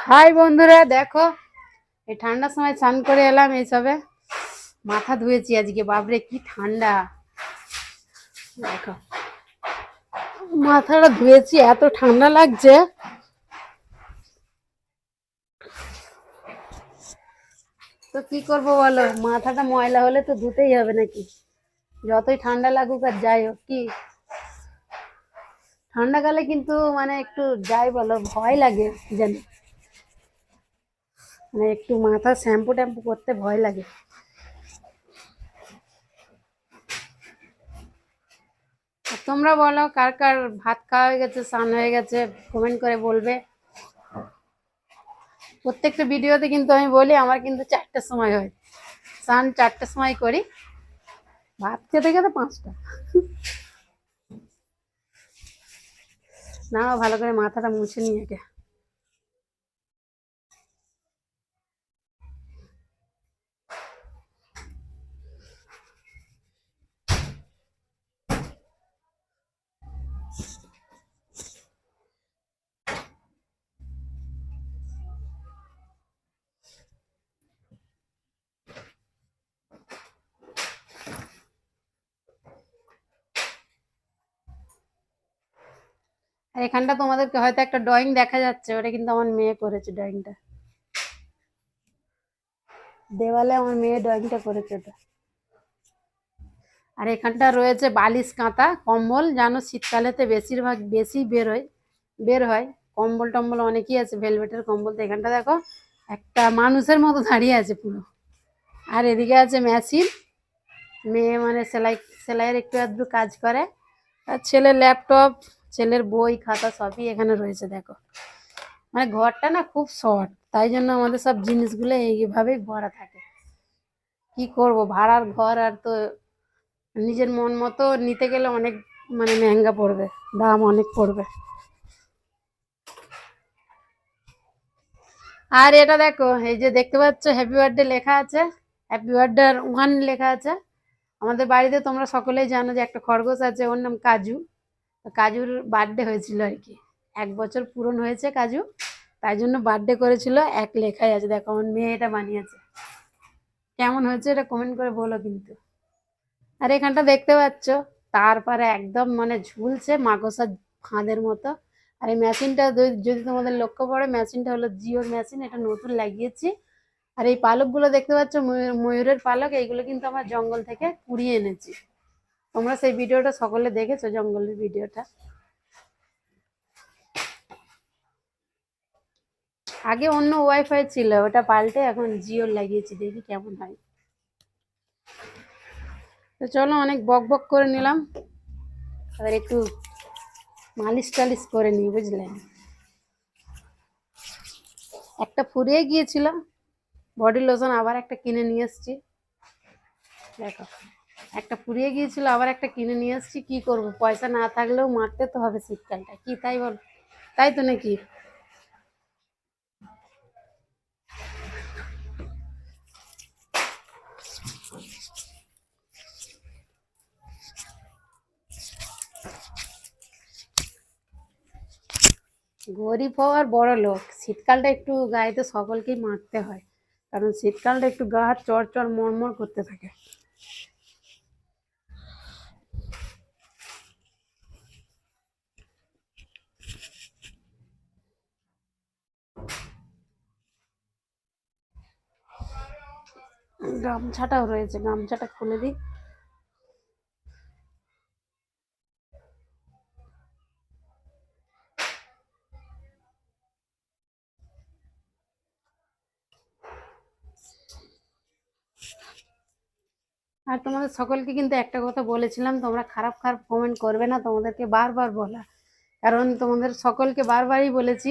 High বন্ধুরা, দেখো এই ঠান্ডার সময় স্নান করে এলাম। এইসবে মাথা ধুয়েছি আজকে। বাপরে কি ঠান্ডা! দেখো মাথাটা ধুয়েছি, এত ঠান্ডা লাগছে। তো কি করবো বলো, মাথাটা ময়লা হলে তো ধুতেই হবে নাকি, যতই ঠান্ডা লাগুক আর যাই হোক। কি ঠান্ডাকালে কিন্তু মানে একটু যাই বলো ভয় লাগে, কি জানি, মানে একটু মাথা শ্যাম্পু ট্যাম্পু করতে ভয় লাগে। আর তোমরা বলো, কার কার ভাত খাওয়া হয়ে গেছে, স্নান হয়ে গেছে, কমেন্ট করে বলবে। প্রত্যেকটা ভিডিওতে কিন্তু আমি বলি আমার কিন্তু 4টার সময় হয়, স্নান 4টার সময় করি, ভাত খেতে খেতে 5টা। না, ভালো করে মাথাটা মুছে নিয়ে আগে। আর এখানটা তোমাদেরকে হয়তো একটা ড্রয়িং দেখা যাচ্ছে, ওটা কিন্তু আমার মেয়ে করেছে ড্রয়িংটা। দেওয়ালে আমার মেয়ে ড্রয়িংটা করেছে ওটা। আর এখানটা রয়েছে বালিশ, কাঁথা, কম্বল। জানো শীতকালেতে বেশিরভাগ বেশি বের হয় কম্বল টম্বল অনেকই আছে, ভেলভেটের কম্বল। তো এখানটা দেখো একটা মানুষের মতো দাঁড়িয়ে আছে পুরো। আর এদিকে আছে মেশিন, মেয়ে মানে সেলাইয়ের একটু আধটু কাজ করে। আর ছেলের ল্যাপটপ, ছেলের বই খাতা সবই এখানে রয়েছে। দেখো মানে ঘরটা না খুব শর্ট, তাই জন্য আমাদের সব জিনিসগুলো এইভাবেই ভরা থাকে। কি করব, ভাড়ার ঘর, আর তো নিজের মন মতো নিতে গেলে অনেক মানে মেহেঙ্গা পড়বে, দাম অনেক পড়বে। আর এটা দেখো, এই যে দেখতে পাচ্ছ হ্যাপি বার্থডে লেখা আছে, হ্যাপি বার্থডে আর 1 লেখা আছে। আমাদের বাড়িতে তোমরা সকলেই জানো যে একটা খরগোশ আছে, ওর নাম কাজু। তো কাজুর বার্থডে হয়েছিল আর কি, 1 বছর পূরণ হয়েছে কাজু, তাই জন্য বার্থডে করেছিল। 1 লেখাই আছে, দেখো আমার মেয়ে এটা বানিয়েছে। কেমন হয়েছে এটা কমেন্ট করে বলো কিন্তু। আর এখানটা দেখতে পাচ্ছ তারপরে একদম মানে ঝুলছে মাকড়সার ফাঁদের মতো। আর এই মেশিনটা যদি তোমাদের লক্ষ্য পড়ে, মেশিনটা হলো জিওর মেশিন, এটা নতুন লাগিয়েছি। আর এই পালকগুলো দেখতে পাচ্ছ ময়ূরের পালক, এইগুলো কিন্তু আমার জঙ্গল থেকে কুড়িয়ে এনেছি। তোমরা সেই ভিডিওটা সকলে দেখেছো, জঙ্গলের ভিডিওটা। আগে অন্য ওয়াইফাই ছিল, ওটা পাল্টে এখন জিওর লাগিয়েছি, দেখি কেমন হয়। তো চলো, অনেক বক বক করে নিলাম, এবার একটু মালিশ টালিশ করে নিই, বুঝলেন। একটা ফুরিয়ে গিয়েছিল বডি লোশন, আবার একটা কিনে নিয়ে এসছি। দেখো একটা ফুরিয়ে গিয়েছিল, আবার একটা কিনে নিয়ে এসছি। কি করব, পয়সা না থাকলেও মারতে তো হবে শীতকালটা, কি তাই বল, তাই তো নাকি। গরিব হওয়ার বড় লোক, শীতকালটা একটু গায়েতে সকলকেই মারতে হয়, কারণ শীতকালটা একটু গা হাত চড় চড় মরমর করতে থাকে। গামছাটাও রয়েছে, গামছাটা খুলে দিই। আর তোমাদের সকলকে কিন্তু একটা কথা বলেছিলাম, তোমরা খারাপ খারাপ কমেন্ট করবে না, তোমাদেরকে বারবার বলা। কারণ তোমাদের সকলকে বারবারই বলেছি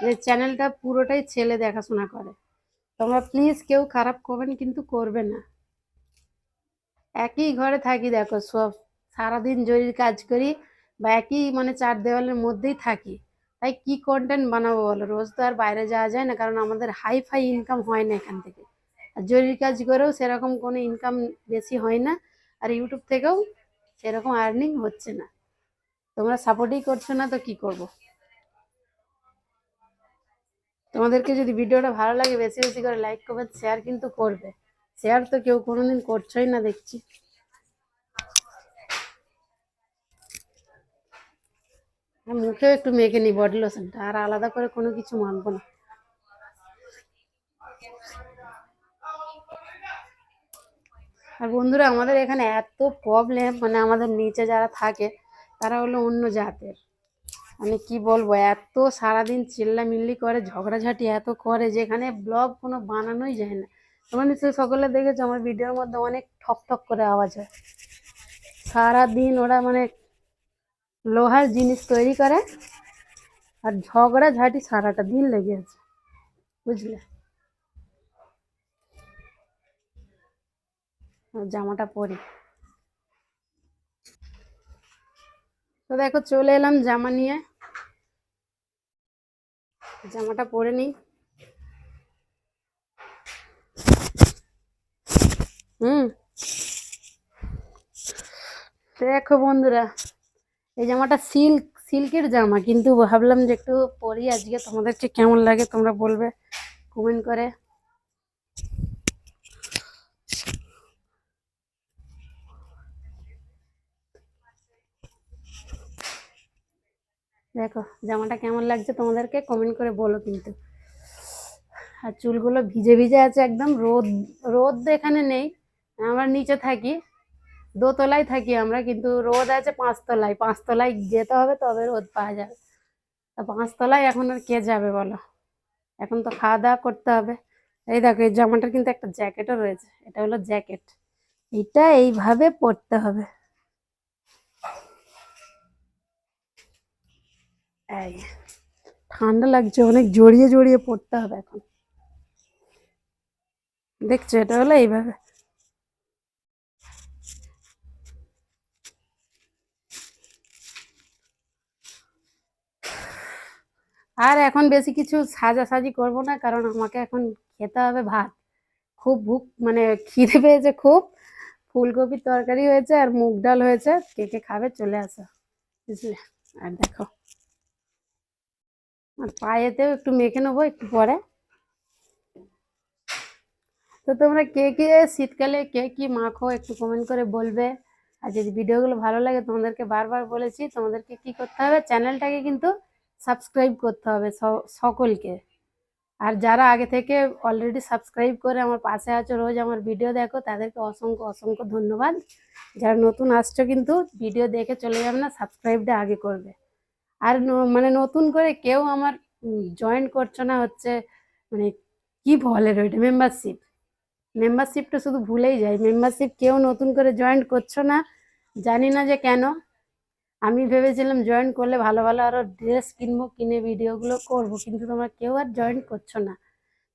যে চ্যানেলটা পুরোটাই ছেলে দেখাশোনা করে। তোমরা প্লিজ কেউ খারাপ কমেন্ট কিন্তু করবে না। একই ঘরে থাকি, দেখো সব সারাদিন জরির কাজ করি, বা একই মানে 4 দেওয়ালের মধ্যেই থাকি, তাই কি কন্টেন্ট বানাবো বলো। রোজ তো আর বাইরে যাওয়া যায় না, কারণ আমাদের হাই ফাই ইনকাম হয় না এখান থেকে। আর জরির কাজ করেও সেরকম কোনো ইনকাম বেশি হয় না, আর ইউটিউব থেকেও সেরকম আর্নিং হচ্ছে না। তোমরা সাপোর্টই করছো না, তো কি করব। তোমাদেরকে যদি ভিডিওটা ভালো লাগে বেশি বেশি করে লাইক কমেন্ট শেয়ার কিন্তু করবে। শেয়ার তো কেউ কোনোদিন করছোই না দেখছি। মুখেও একটু মেখে নিই বডি লোশনটা, আর আলাদা করে কোনো কিছু মাখবো না। আর বন্ধুরা আমাদের এখানে এত প্রবলেম, মানে আমাদের নিচে যারা থাকে তারা হলো অন্য জাতের, মানে কি বলবো, এত সারাদিন চিল্লামিল্লি করে, ঝগড়াঝাটি এত করে যেখানে ব্লগ কোনো বানানোই যায় না। তোমরা নিশ্চয়ই সকলে দেখেছো আমার ভিডিওর মধ্যে অনেক ঠক ঠক করে আওয়াজ হয়। সারাদিন ওরা মানে লোহার জিনিস তৈরি করে আর ঝগড়াঝাটি সারাটা দিন লেগে আছে, বুঝলে। জামাটা পরি, তো দেখো চলে এলাম জামা নিয়ে, জামাটা পরে নিই। দেখো বন্ধুরা, এই জামাটা সিল্কের জামা, কিন্তু ভাবলাম যে একটু পরি আজকে, তোমাদেরকে কেমন লাগে তোমরা বলবে কমেন্ট করে। দেখো জামাটা কেমন লাগছে তোমাদেরকে কমেন্ট করে বলো কিন্তু। আর চুলগুলো ভিজে ভিজে আছে একদম, রোদ রোদ এখানে নেই, আমরা নিচে থাকি, দোতলায় থাকি আমরা, কিন্তু রোদ আছে পাঁচতলায়, পাঁচতলায় যেতে হবে তবে রোদ পাওয়া যাবে। তা পাঁচতলায় এখন আর কে যাবে বলো, এখন তো খাওয়া দাওয়া করতে হবে। এই দেখো এই জামাটার কিন্তু একটা জ্যাকেটও রয়েছে, এটা হলো জ্যাকেট, এটা এইভাবে পরতে হবে। এই ঠান্ডা লাগছে অনেক, জড়িয়ে জড়িয়ে পড়তে হবে এখন, দেখছো এটা হলো এইভাবে। আর এখন বেশি কিছু সাজাসাজি করব না, কারণ আমাকে এখন খেতে হবে ভাত, খুব ভুক মানে খিদে পেয়েছে খুব। ফুলকপির তরকারি হয়েছে আর মুগ ডাল হয়েছে, কে কে খাবে চলে আসো, বুঝলে। আর দেখো আর পায়েতেও একটু মেখে নেবো একটু পরে। তো তোমরা কে কে শীতকালে কে কি মাখো একটু কমেন্ট করে বলবে। আর যদি ভিডিওগুলো ভালো লাগে, তোমাদেরকে বারবার বলেছি তোমাদেরকে কি করতে হবে, চ্যানেলটাকে কিন্তু সাবস্ক্রাইব করতে হবে সকলকে। আর যারা আগে থেকে অলরেডি সাবস্ক্রাইব করে আমার পাশে আছো, রোজ আমার ভিডিও দেখো, তাদেরকে অসংখ্য অসংখ্য ধন্যবাদ। যারা নতুন আসছো কিন্তু ভিডিও দেখে চলে যাবে না, সাবস্ক্রাইবটা আগে করবে। আর মানে নতুন করে কেউ আমার জয়েন করছো না, হচ্ছে মানে কি বলে ওইটা, মেম্বারশিপটা শুধু ভুলেই যাই, মেম্বারশিপ কেউ নতুন করে জয়েন করছো না, জানি না যে কেন। আমি ভেবেছিলাম জয়েন করলে ভালো ভালো আরো ড্রেস কিনবো, কিনে ভিডিওগুলো করব, কিন্তু তোমরা কেউ আর জয়েন করছো না।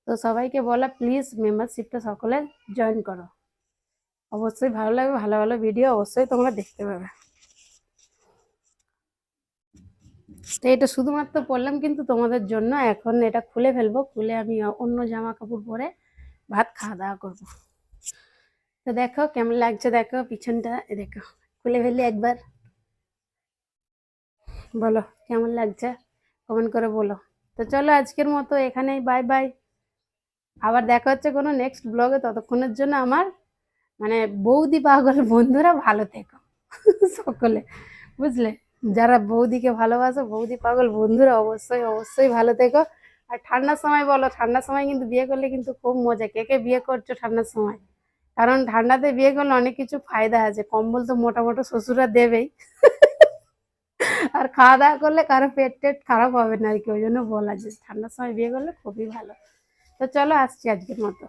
তো সবাইকে বলা প্লিজ মেম্বারশিপটা সকলে জয়েন করো, অবশ্যই ভালো লাগবে, ভালো ভালো ভিডিও অবশ্যই তোমরা দেখতে পাবে। তো এটা শুধুমাত্র পরলাম কিন্তু তোমাদের জন্য, এখন এটা খুলে ফেলবো, খুলে আমি অন্য জামা কাপড় পরে ভাত খাওয়া দাওয়া করবো। তো দেখো কেমন লাগছে, দেখো পিছনটা, দেখো খুলে ফেলি একবার, বলো কেমন লাগছে কমেন্ট করে বলো। তো চলো আজকের মতো এখানেই, বাই বাই, আবার দেখা হচ্ছে কোনো নেক্সট ব্লগে। ততক্ষণের জন্য আমার মানে বৌদি পাগল বন্ধুরা ভালো থেকো সকলে, বুঝলে। যারা বৌদিকে ভালোবাসো, বৌদি পাগল বন্ধুরা অবশ্যই অবশ্যই ভালো থেকো। আর ঠান্ডার সময় বলো, ঠান্ডার সময় কিন্তু বিয়ে করলে কিন্তু খুব মজা, কে কে বিয়ে করছো ঠান্ডার সময়, কারণ ঠান্ডাতে বিয়ে করলে অনেক কিছু ফায়দা আছে, কম্বল তো মোটা মোটা শ্বশুররা দেবেই আর খাওয়া দাওয়া করলে কারো পেট টেট খারাপ হবে না আর কি, ওই জন্য বলা যে ঠান্ডার সময় বিয়ে করলে খুবই ভালো। তো চলো আসছি আজকের মতো।